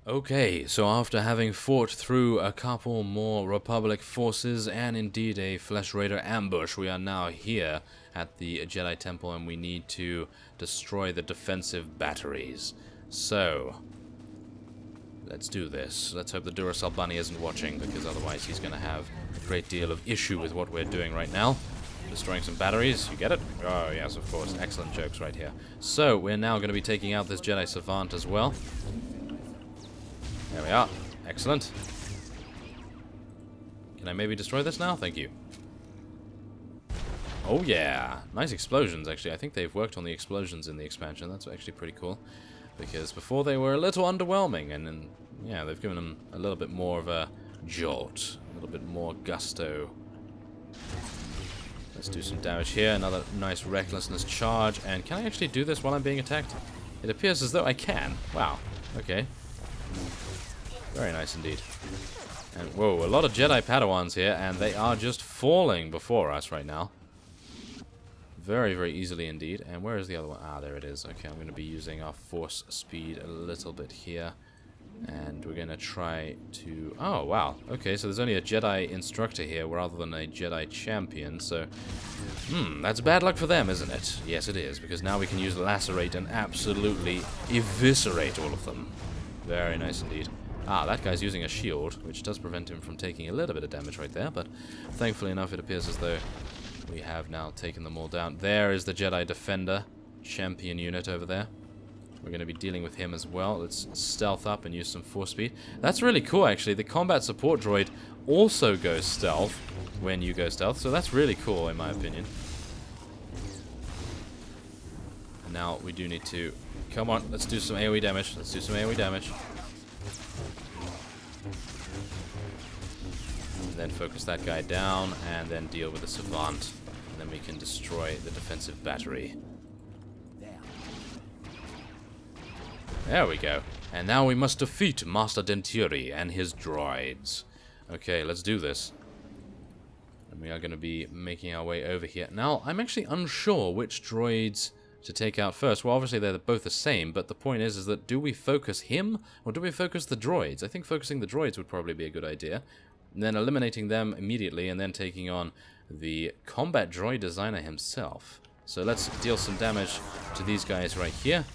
Okay, so after having fought through a couple more Republic forces and indeed a Flesh Raider ambush, we are now here at the Jedi Temple and we need to destroy the defensive batteries. So, let's do this. Let's hope the Duracell Bunny isn't watching, because otherwise he's going to have a great deal of issue with what we're doing right now. Destroying some batteries, you get it? Oh yes, of course, excellent jokes right here. So, we're now going to be taking out this Jedi Savant as well. There we are. Excellent. Can I maybe destroy this now? Thank you. Oh yeah. Nice explosions, actually. I think they've worked on the explosions in the expansion. That's actually pretty cool. Because before they were a little underwhelming, and then, yeah, they've given them a little bit more of a jolt. A little bit more gusto. Let's do some damage here. Another nice recklessness charge. And can I actually do this while I'm being attacked? It appears as though I can. Wow. Okay. Very nice indeed. And whoa, a lot of Jedi Padawans here, and they are just falling before us right now. Very, very easily indeed. And where is the other one? Ah, there it is. Okay, I'm going to be using our force speed a little bit here. And we're going to try to... Oh, wow. Okay, so there's only a Jedi instructor here rather than a Jedi champion, so... that's bad luck for them, isn't it? Yes, it is, because now we can use Lacerate and absolutely eviscerate all of them. Very nice indeed. Ah, that guy's using a shield, which does prevent him from taking a little bit of damage right there, but thankfully enough it appears as though we have now taken them all down. There is the Jedi Defender champion unit over there. We're going to be dealing with him as well. Let's stealth up and use some force speed. That's really cool, actually. The combat support droid also goes stealth when you go stealth, so that's really cool in my opinion. And now we do need to... Come on, let's do some AoE damage. Let's do some AoE damage. Then focus that guy down, and then deal with the Savant. And then we can destroy the defensive battery. There we go. And now we must defeat Master Denturi and his droids. Okay, let's do this. And we are going to be making our way over here. Now, I'm actually unsure which droids to take out first. Well, obviously they're both the same, but the point is that do we focus him, or do we focus the droids? I think focusing the droids would probably be a good idea. And then eliminating them immediately, and then taking on the combat droid designer himself. So let's deal some damage to these guys right here.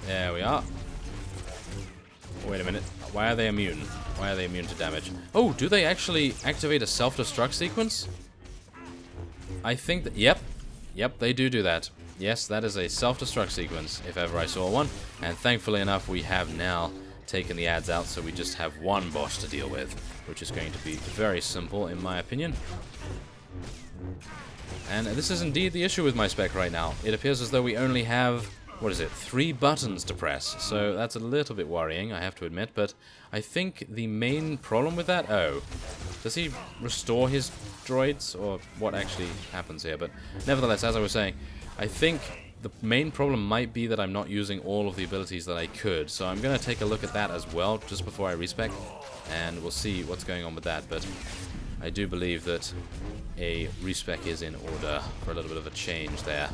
There we are. Wait a minute. Why are they immune? Why are they immune to damage? Oh, do they actually activate a self-destruct sequence? I think that... Yep. Yep, they do that. Yes, that is a self-destruct sequence, if ever I saw one. And thankfully enough, we have now taken the ads out, so we just have one boss to deal with, which is going to be very simple, in my opinion. And this is indeed the issue with my spec right now. It appears as though we only have... What is it? 3 buttons to press. So that's a little bit worrying, I have to admit. But I think the main problem with that... Oh. Does he restore his droids? Or what actually happens here? But nevertheless, as I was saying, I think the main problem might be that I'm not using all of the abilities that I could. So I'm going to take a look at that as well, just before I respec. And we'll see what's going on with that. But I do believe that a respec is in order for a little bit of a change there.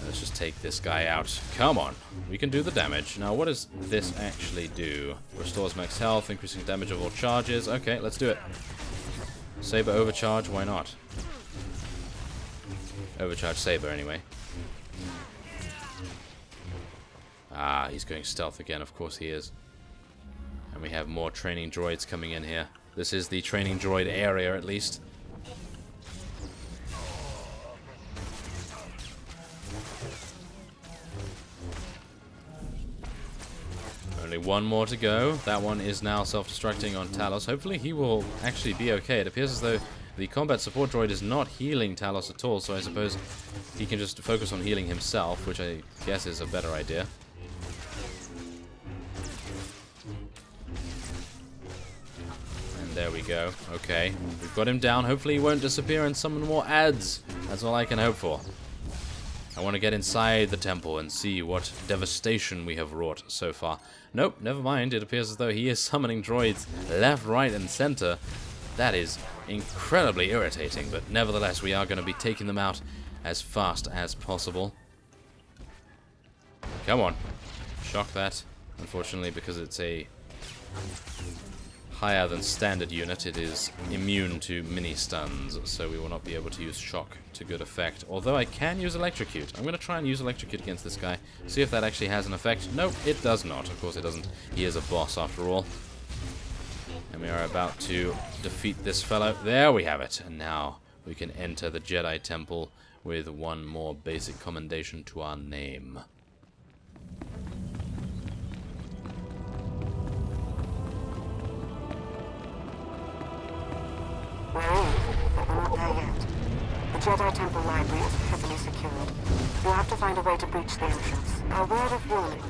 Let's just take this guy out. Come on. We can do the damage. Now, what does this actually do? Restores max health, increasing damage of all charges. Okay, let's do it. Saber overcharge, why not? Overcharge Saber, anyway. Ah, he's going stealth again. Of course he is. And we have more training droids coming in here. This is the training droid area, at least. Only one more to go. That one is now self-destructing on Talos. Hopefully he will actually be okay. It appears as though the combat support droid is not healing Talos at all, so I suppose he can just focus on healing himself, which I guess is a better idea. And there we go. Okay, we've got him down. Hopefully he won't disappear and summon more ads. That's all I can hope for. I want to get inside the temple and see what devastation we have wrought so far. Nope, never mind. It appears as though he is summoning droids left, right, and center. That is incredibly irritating, but nevertheless, we are going to be taking them out as fast as possible. Come on. Shock that. Unfortunately, because it's a higher than standard unit, it is immune to mini stuns, so we will not be able to use shock to good effect. Although I can use electrocute. I'm going to try and use electrocute against this guy, see if that actually has an effect. Nope, it does not. Of course it doesn't. He is a boss after all. And we are about to defeat this fellow. There we have it. And now we can enter the Jedi Temple with one more basic commendation to our name. We're in, but we're not there yet. The Jedi Temple library is heavily secured. You'll have to find a way to breach the entrance. A word of warning.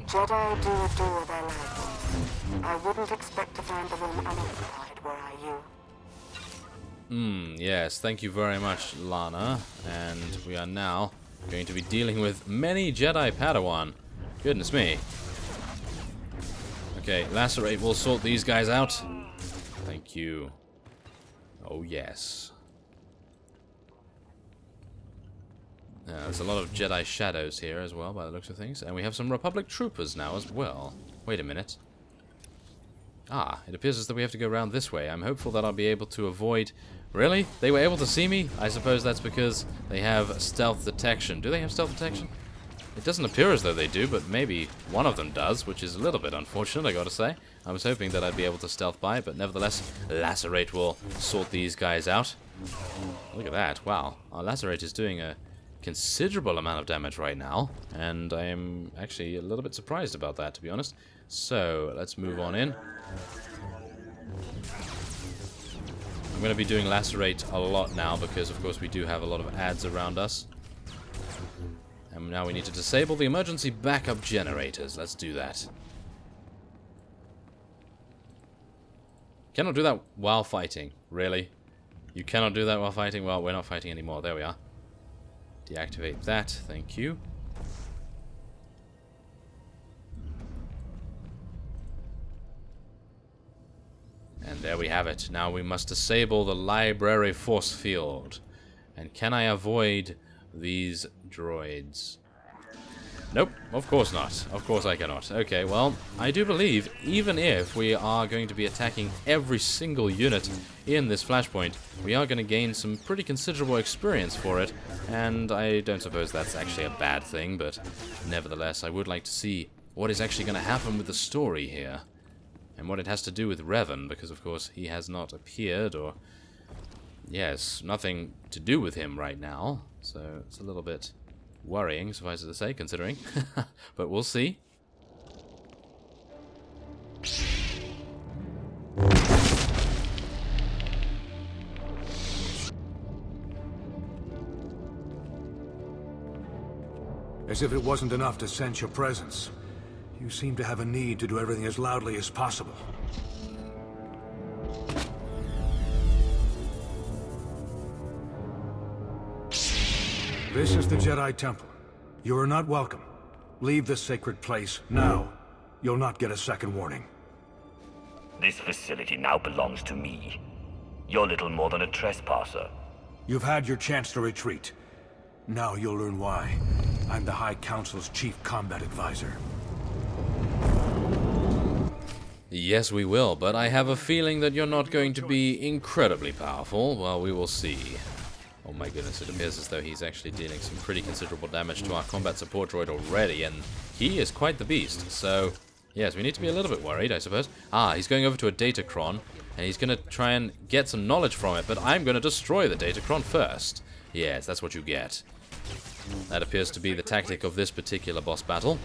Jedi do adore their libraries. I wouldn't expect to find the room unoccupied, were I you. Yes, thank you very much, Lana. And we are now going to be dealing with many Jedi Padawan. Goodness me. Okay, Lacerate will sort these guys out. Thank you. Oh, yes. There's a lot of Jedi shadows here as well, by the looks of things. And we have some Republic troopers now as well. Wait a minute. Ah, it appears as though we have to go around this way. I'm hopeful that I'll be able to avoid... Really? They were able to see me? I suppose that's because they have stealth detection. Do they have stealth detection? It doesn't appear as though they do, but maybe one of them does, which is a little bit unfortunate, I gotta say. I was hoping that I'd be able to stealth by, but nevertheless, Lacerate will sort these guys out. Look at that, wow. Our Lacerate is doing a considerable amount of damage right now, and I am actually a little bit surprised about that, to be honest. So, let's move on in. I'm going to be doing Lacerate a lot now, because of course we do have a lot of ads around us. And now we need to disable the emergency backup generators. Let's do that. Cannot do that while fighting. Really? You cannot do that while fighting? Well, we're not fighting anymore. There we are. Deactivate that. Thank you. And there we have it. Now we must disable the library force field. And can I avoid these droids? Nope, of course not. Of course I cannot. Okay, well, I do believe, even if we are going to be attacking every single unit in this flashpoint, we are going to gain some pretty considerable experience for it, and I don't suppose that's actually a bad thing, but nevertheless, I would like to see what is actually going to happen with the story here, and what it has to do with Revan, because of course he has not appeared, or, yes, nothing to do with him right now, so it's a little bit worrying, suffice it to say, considering. But we'll see. As if it wasn't enough to sense your presence, you seem to have a need to do everything as loudly as possible. This is the Jedi Temple. You are not welcome. Leave this sacred place now. You'll not get a second warning. This facility now belongs to me. You're little more than a trespasser. You've had your chance to retreat. Now you'll learn why. I'm the High Council's chief combat advisor. Yes, we will, but I have a feeling that you're not going to be incredibly powerful. Well, we will see. Oh my goodness, it appears as though he's actually dealing some pretty considerable damage to our combat support droid already, and he is quite the beast, so yes, we need to be a little bit worried, I suppose. Ah, he's going over to a Datacron, and he's going to try and get some knowledge from it, but I'm going to destroy the Datacron first. Yes, that's what you get. That appears to be the tactic of this particular boss battle.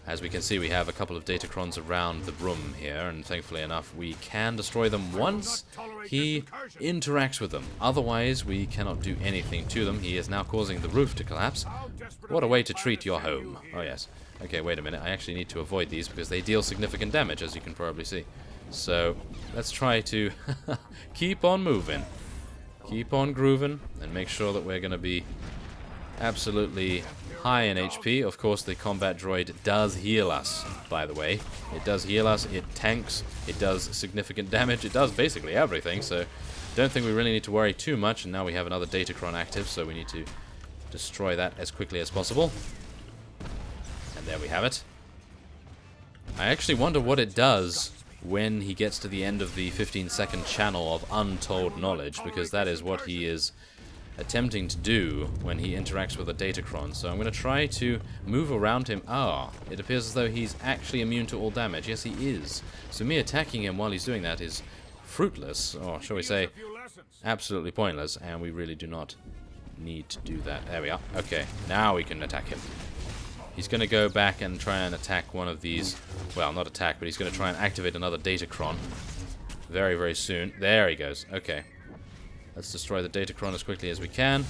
As we can see, we have a couple of Datacrons around the room here, and thankfully enough, we can destroy them once he interacts with them. Otherwise, we cannot do anything to them. He is now causing the roof to collapse. What a way to treat your home. Oh, yes. Okay, wait a minute. I actually need to avoid these because they deal significant damage, as you can probably see. So, let's try to keep on moving. Keep on grooving, and make sure that we're going to be absolutely high in HP. Of course, the combat droid does heal us, by the way. It does heal us, it tanks, it does significant damage, it does basically everything, so don't think we really need to worry too much. And now we have another Datacron active, so we need to destroy that as quickly as possible. And there we have it. I actually wonder what it does when he gets to the end of the 15-second channel of untold knowledge, because that is what he is attempting to do when he interacts with a Datacron. So I'm going to try to move around him. Ah, it appears as though he's actually immune to all damage. Yes, he is. So me attacking him while he's doing that is fruitless, or shall we say, absolutely pointless, and we really do not need to do that. There we are. Okay, now we can attack him. He's going to go back and try and attack one of these. Well, not attack, but he's going to try and activate another Datacron very, very soon. There he goes. Okay. Let's destroy the Datacron as quickly as we can.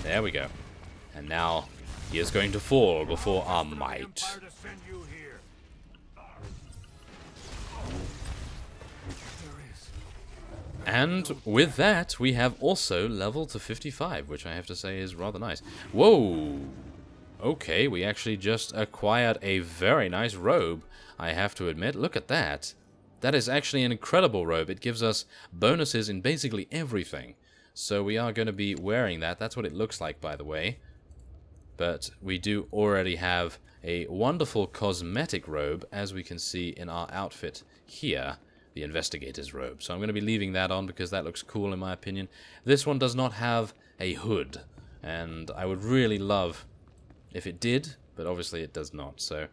There we go. And now he is going to fall before our might. And with that, we have also leveled to 55, which I have to say is rather nice. Whoa! Okay, we actually just acquired a very nice robe, I have to admit. Look at that. That is actually an incredible robe. It gives us bonuses in basically everything. So we are going to be wearing that. That's what it looks like, by the way. But we do already have a wonderful cosmetic robe, as we can see in our outfit here. The Investigator's robe. So I'm going to be leaving that on because that looks cool in my opinion. This one does not have a hood, and I would really love if it did, but obviously it does not, so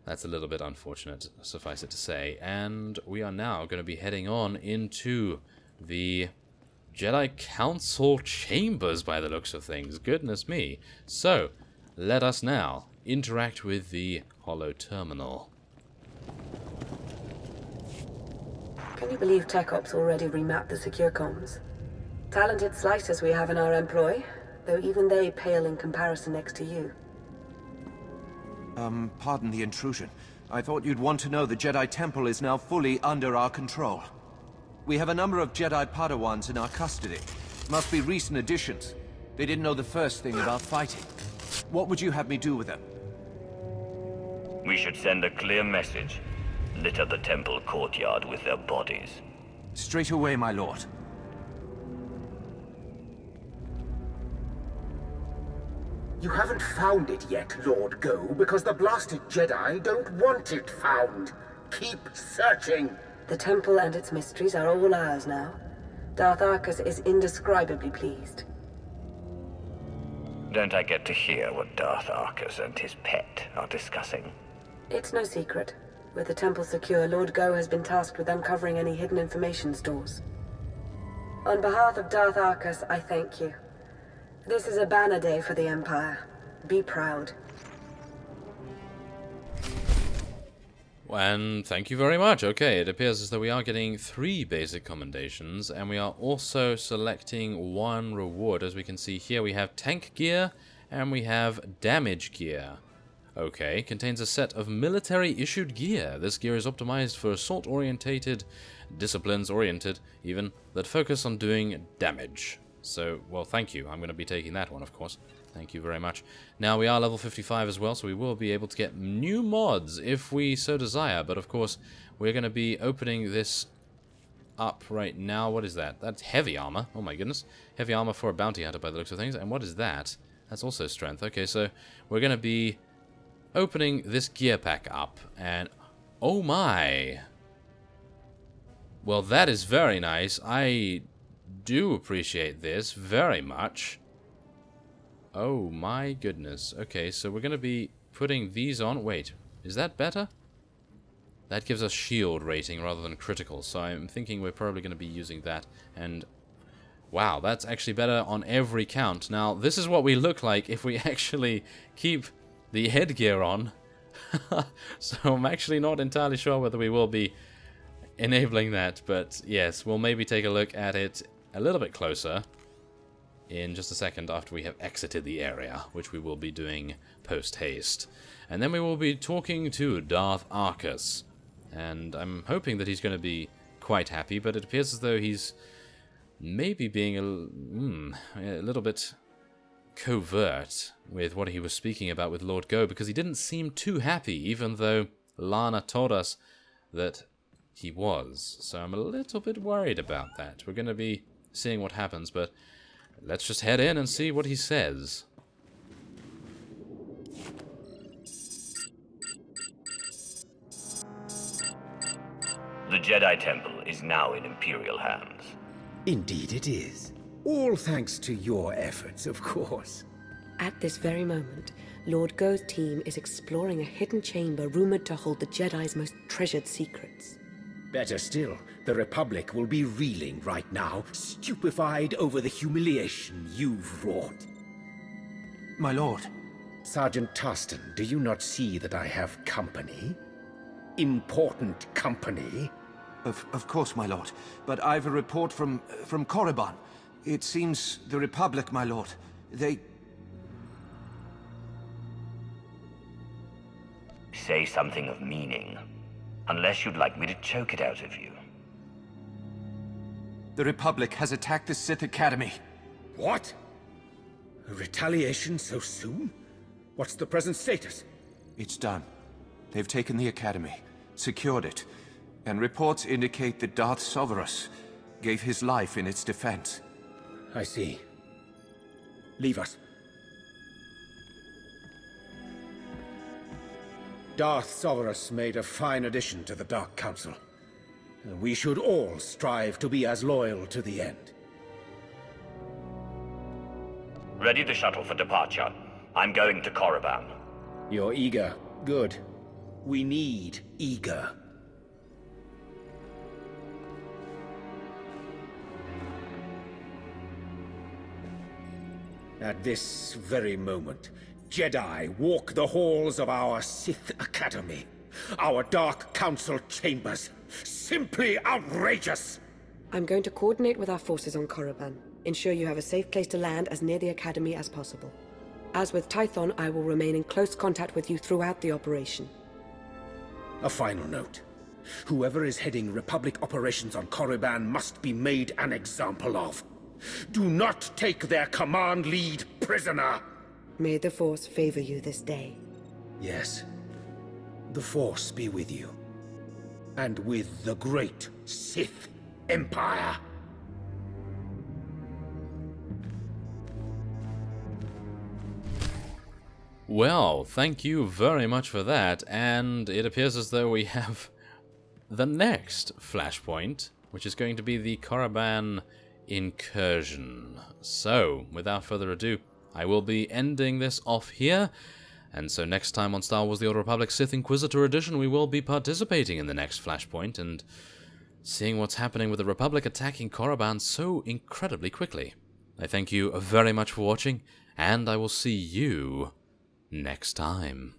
that's a little bit unfortunate, suffice it to say. And we are now going to be heading on into the Jedi Council chambers by the looks of things. Goodness me. So, let us now interact with the Holo Terminal. Can you believe Tech Ops already remapped the secure comms? Talented slicers we have in our employ, though even they pale in comparison next to you. Pardon the intrusion. I thought you'd want to know the Jedi Temple is now fully under our control. We have a number of Jedi Padawans in our custody. Must be recent additions. They didn't know the first thing about fighting. What would you have me do with them? We should send a clear message. Litter the temple courtyard with their bodies. Straight away, my lord. You haven't found it yet, Lord Go, because the blasted Jedi don't want it found. Keep searching. The temple and its mysteries are all ours now. Darth Arcus is indescribably pleased. Don't I get to hear what Darth Arcus and his pet are discussing? It's no secret. With the temple secure, Lord Go has been tasked with uncovering any hidden information stores. On behalf of Darth Arcus, I thank you. This is a banner day for the Empire. Be proud. And thank you very much. Okay, it appears as though we are getting 3 basic commendations, and we are also selecting 1 reward. As we can see here, we have tank gear, and we have damage gear. Okay, contains a set of military-issued gear. This gear is optimized for assault-orientated, disciplines-oriented, even, that focus on doing damage. So, well, thank you. I'm going to be taking that one, of course. Thank you very much. Now, we are level 55 as well, so we will be able to get new mods if we so desire. But, of course, we're going to be opening this up right now. What is that? That's heavy armor. Oh, my goodness. Heavy armor for a bounty hunter by the looks of things. And what is that? That's also strength. Okay, so we're going to be opening this gear pack up. And, oh, my. Well, that is very nice. I do appreciate this very much. Oh my goodness. Okay, so we're going to be putting these on. Wait, is that better? That gives us shield rating rather than critical, so I'm thinking we're probably going to be using that. And wow, that's actually better on every count. Now, this is what we look like if we actually keep the headgear on. So I'm actually not entirely sure whether we will be enabling that, but yes, we'll maybe take a look at it a little bit closer in just a second after we have exited the area, which we will be doing post-haste. And then we will be talking to Darth Arcus, and I'm hoping that he's going to be quite happy, but it appears as though he's maybe being a little bit covert with what he was speaking about with Lord Go, because he didn't seem too happy, even though Lana told us that he was. So I'm a little bit worried about that. We're going to be seeing what happens, but let's just head in and see what he says. The Jedi Temple is now in Imperial hands. Indeed it is. All thanks to your efforts, of course. At this very moment, Lord Go's team is exploring a hidden chamber rumored to hold the Jedi's most treasured secrets. Better still, the Republic will be reeling right now, stupefied over the humiliation you've wrought. My lord. Sergeant Tarston, do you not see that I have company? Important company? Of course, my lord. But I've a report from Korriban. It seems the Republic, my lord, they... Say something of meaning. Unless you'd like me to choke it out of you. The Republic has attacked the Sith Academy. What? A retaliation so soon? What's the present status? It's done. They've taken the Academy, secured it, and reports indicate that Darth Sovereign gave his life in its defense. I see. Leave us. Darth Sovereign made a fine addition to the Dark Council. We should all strive to be as loyal to the end. Ready the shuttle for departure. I'm going to Korriban. You're eager. Good. We need eager. At this very moment, Jedi walk the halls of our Sith Academy, our Dark Council chambers. Simply outrageous! I'm going to coordinate with our forces on Korriban. Ensure you have a safe place to land as near the Academy as possible. As with Tython, I will remain in close contact with you throughout the operation. A final note. Whoever is heading Republic operations on Korriban must be made an example of. Do not take their command lead prisoner! May the Force favor you this day. Yes. The Force be with you. And with the great Sith Empire. Well, thank you very much for that, and it appears as though we have the next flashpoint, which is going to be the Korriban incursion. So, without further ado, I will be ending this off here, and so next time on Star Wars The Old Republic Sith Inquisitor Edition, we will be participating in the next flashpoint and seeing what's happening with the Republic attacking Korriban so incredibly quickly. I thank you very much for watching, and I will see you next time.